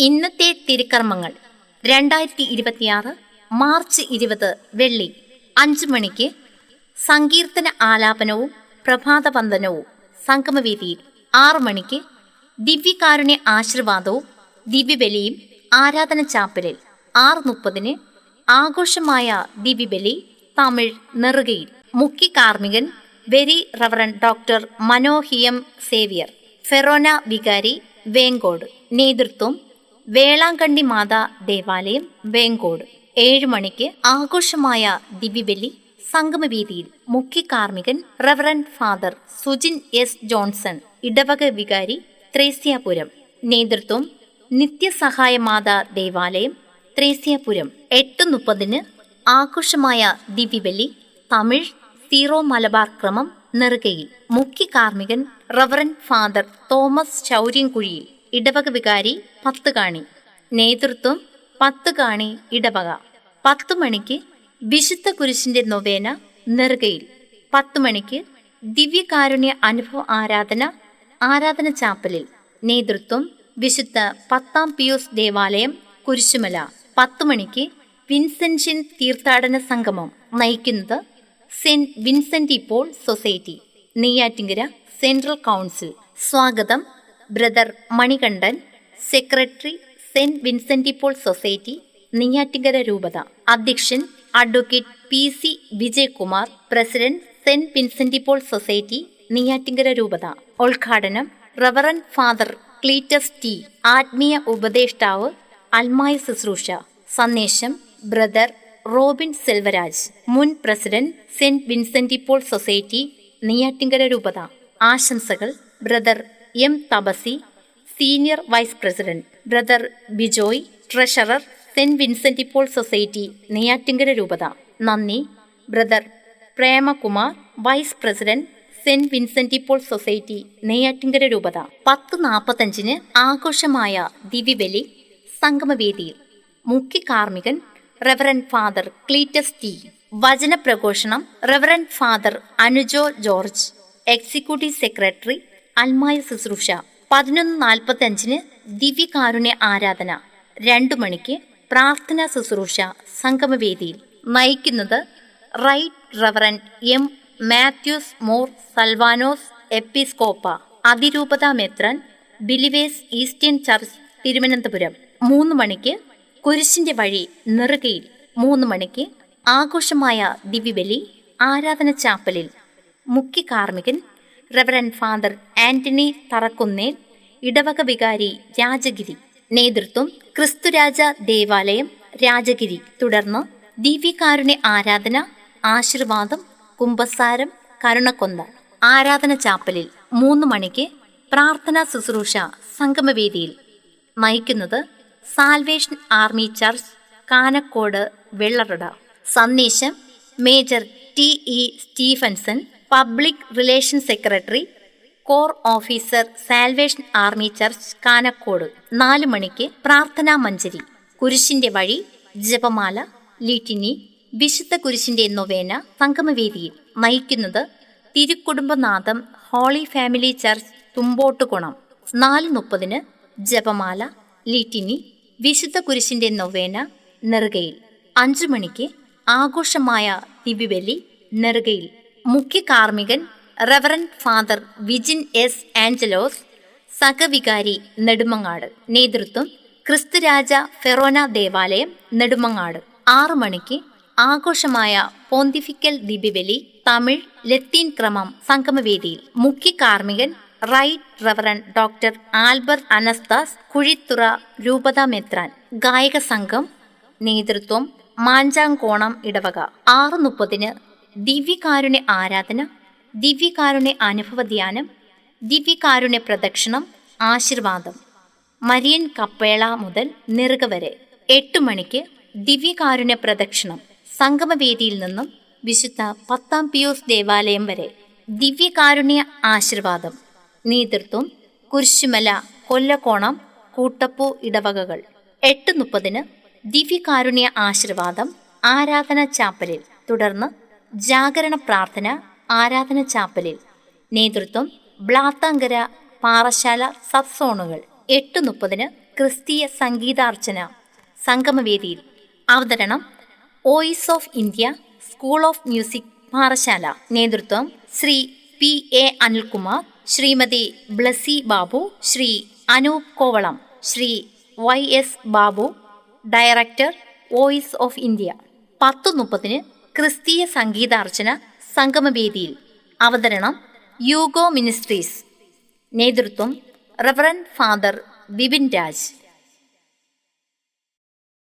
ഇന്നത്തെ തിരുക്കർമ്മങ്ങൾ 2026 മാർച്ച് 20 വെള്ളി 5 മണിക്ക് സങ്കീർത്തന ആലാപനവും പ്രഭാതവന്ദനവും സംഗമവേദിയിൽ. 6 മണിക്ക് ദിവ്യകാരുണ്യ ആശീർവാദവും ദിവ്യബലിയും ആരാധന ചാപ്പലിൽ. 6:30 ആഘോഷമായ ദിവ്യബലി തമിഴ് നെറുകയിൽ. മുഖ്യ കാർമ്മികൻ വെരി റവറൻഡ് ഡോക്ടർ മനോഹിയം സേവ്യർ, ഫെറോന വികാരി, വേങ്കോട്. നേതൃത്വം വേളാങ്കണ്ണി മാതാ ദേവാലയം, വേങ്കോട്. 7 മണിക്ക് ആഘോഷമായ ദിവ്യബലി സംഗമവേദിയിൽ. മുഖ്യ കാർമ്മികൻ reverend father Sujin S Johnson, ഇടവക വികാരി, ത്രേസ്യാപുരം. നേതൃത്വം നിത്യസഹായ മാതാ ദേവാലയം, ത്രേസ്യാപുരം. 8:30 ആഘോഷമായ ദിവ്യബലി തമിഴ് സീറോ മലബാർ ക്രമം, നെറുകയിൽ. മുഖ്യ കാർമ്മികൻ റവറൻഡ് ഫാദർ തോമസ് ശൗര്യൻകുഴിയിൽ, ഇടവക വികാരി, പത്തുകാണി. നേതൃത്വം പത്തുകാണി ഇടവക. 10 മണിക്ക് വിശുദ്ധ കുരിശിന്റെ നൊവേന, നെറുകയിൽ. 10 മണിക്ക് ദിവ്യകാരുണ്യ അനുഭവ ആരാധന ചാപ്പലിൽ. നേതൃത്വം വിശുദ്ധ 10 പിയൂസ് ദേവാലയം, കുരിശുമല. 10 മണിക്ക് വിൻസെൻഷ്യൻ തീർത്ഥാടന സംഗമം. നയിക്കുന്നത് സെന്റ് വിൻസെന്റ് ഇപ്പോൾ സൊസൈറ്റി, നെയ്യാറ്റിങ്കര സെൻട്രൽ കൗൺസിൽ. സ്വാഗതം brother Manikandan, secretary saint Vincent ഇപ്പോൾ സൊസൈറ്റി, നെയ്യാറ്റിങ്കര രൂപത. അധ്യക്ഷൻ advocate PC Vijayakumar, president saint Vincent ഇപ്പോൾ സൊസൈറ്റി, നെയ്യാറ്റിങ്കര രൂപത. ഉദ്ഘാടനം റവറൻഡ് ഫാദർ ക്ലീറ്റസ് ടി, ആത്മീയ ഉപദേഷ്ടാവ്, അൽമായ ശുശ്രൂഷ. സന്ദേശം ബ്രദർ റോബിൻ സെൽവരാജ്, മുൻ പ്രസിഡന്റ് സെന്റ് വിൻസെന്റ് ഇപ്പോൾ സൊസൈറ്റി, നെയ്യാറ്റിങ്കര രൂപത. ആശംസകൾ ബ്രദർ M തപസി, senior vice president. Brother Bijoy, treasurer saint Vincent ഇപ്പോൾ സൊസൈറ്റി, നെയ്യാറ്റിങ്കര രൂപത. നന്ദി brother Premakumar, vice president saint Vincent ഇപ്പോൾ സൊസൈറ്റി, നെയ്യാറ്റിങ്കര രൂപത. 10:45 ആഘോഷമായ ദിവ്യബലി സംഗമവേദിയിൽ. മുഖ്യ കാർമ്മികൻ റവറൻഡ് ഫാദർ ക്ലീറ്റസ് ടി. വചനപ്രഘോഷണം reverend father Anujo George, executive secretary, അൽമായ ശുശ്രൂഷ. 11:45 ദിവ്യകാരുണ്യ ആരാധന. 2 മണിക്ക് പ്രാർത്ഥനാ ശുശ്രൂഷ സംഗമവേദിയിൽ. നയിക്കുന്നത് right reverend M Mathews Mor Salvanos, എപ്പിസ്കോപ്പ, അതിരൂപത മെത്രാൻ, ബിലിവേസ് ഈസ്റ്റേൺ ചർച്ച്, തിരുവനന്തപുരം. 3 മണിക്ക് കുരിശിന്റെ വഴി, നെറുകയിൽ. 3 മണിക്ക് ആഘോഷമായ ദിവ്യബലി ആരാധന ചാപ്പലിൽ. മുഖ്യ കാർമ്മികൻ റവറൻഡ് ഫാദർ ആന്റണി തറക്കുന്നേൽ, ഇടവക വികാരി, രാജഗിരി. നേതൃത്വം ക്രിസ്തുരാജ ദേവാലയം, രാജഗിരി. തുടർന്ന് ദിവ്യകാരുണ്യ ആരാധന, ആശീർവാദം, കുമ്പസാരം, കരുണക്കൊന്ത. ആരാധന ചാപ്പലിൽ. 3 മണിക്ക് പ്രാർത്ഥനാ ശുശ്രൂഷ സംഗമവേദിയിൽ. നയിക്കുന്നത് salvation army church, Kanakode, Vellarada. സന്ദേശം major TE Stephenson, public relation secretary, corps officer, salvation army church, Kanakode. 4 മണിക്ക് പ്രാർത്ഥനാ മഞ്ജരി, കുരിശിന്റെ വഴി, ജപമാല, ലിറ്റിനി, വിശുദ്ധ കുരിശിന്റെ നൊവേന സംഗമവേദിയിൽ. നയിക്കുന്നത് തിരുക്കുടുംബനാഥം ഹോളി ഫാമിലി ചർച്ച്, തുമ്പോട്ടുകുണം. 4:30 ജപമാല, ലിറ്റിനി, വിശുദ്ധ കുരിശിന്റെ നൊവേന, നെറുകയിൽ. 5 മണിക്ക് ആഘോഷമായ ദിവ്യബലി, നെറുകയിൽ. മുഖ്യ കാർമ്മികൻ reverend father Vijin S Angelos, സഹവികാരി, നെടുമങ്ങാട്. നേതൃത്വം ക്രിസ്തുരാജ ഫെറോന ദേവാലയം, നെടുമങ്ങാട്. 6 മണിക്ക് ആഘോഷമായ പോന്തിഫിക്കൽ ദിവ്യബലി തമിഴ് ലത്തീൻ ക്രമം സംഗമവേദിയിൽ. മുഖ്യ കാർമ്മികൻ right reverend doctor Albert Anastas, Kuzhithurai രൂപത മെത്രാൻ. ഗായക സംഘം. നേതൃത്വം മാഞ്ചാങ്കോണം ഇടവക. 6:30 ദിവ്യകാരുണ്യ ആരാധന, ദിവ്യകാരുണ്യ അനുഭവ ധ്യാനം, ദിവ്യകാരുണ്യ പ്രദക്ഷിണം, ആശീർവാദം. മരിയൻ കപ്പേള മുതൽ നെറുക വരെ. 8 മണിക്ക് ദിവ്യകാരുണ്യ പ്രദക്ഷിണം സംഗമവേദിയിൽ നിന്നും വിശുദ്ധ 10 പിയൂസ് ദേവാലയം വരെ. ദിവ്യകാരുണ്യ ആശീർവാദം. നേതൃത്വം കുരിശുമല, കൊല്ലക്കോണം, കൂട്ടപ്പൂ ഇടവകകൾ. 8:30 ദിവ്യകാരുണ്യ ആശീർവാദം ആരാധന ചാപ്പലിൽ. തുടർന്ന് ജാഗരണ പ്രാർത്ഥന ആരാധന ചാപ്പലിൽ. നേതൃത്വം ബ്ലാത്താങ്കര പാറശാല സബ് സോണുകൾ. 8:30 ക്രിസ്തീയ സംഗീതാർച്ചന സംഗമവേദിയിൽ. അവതരണം voice of India school of music Parassala. നേതൃത്വം Shri P.A. Anilkumar, Shrimati Blessy Babu, Shri Anoop Kovalam, Shri Y.S. Babu, director voice of India. 10:30 ക്രിസ്തീയ സംഗീതാർച്ചന സംഗമവേദിയിൽ. അവതരണം യൂഗോ മിനിസ്ട്രീസ്. നേതൃത്വം റവറൻഡ് ഫാദർ ബിബിൻ രാജ്.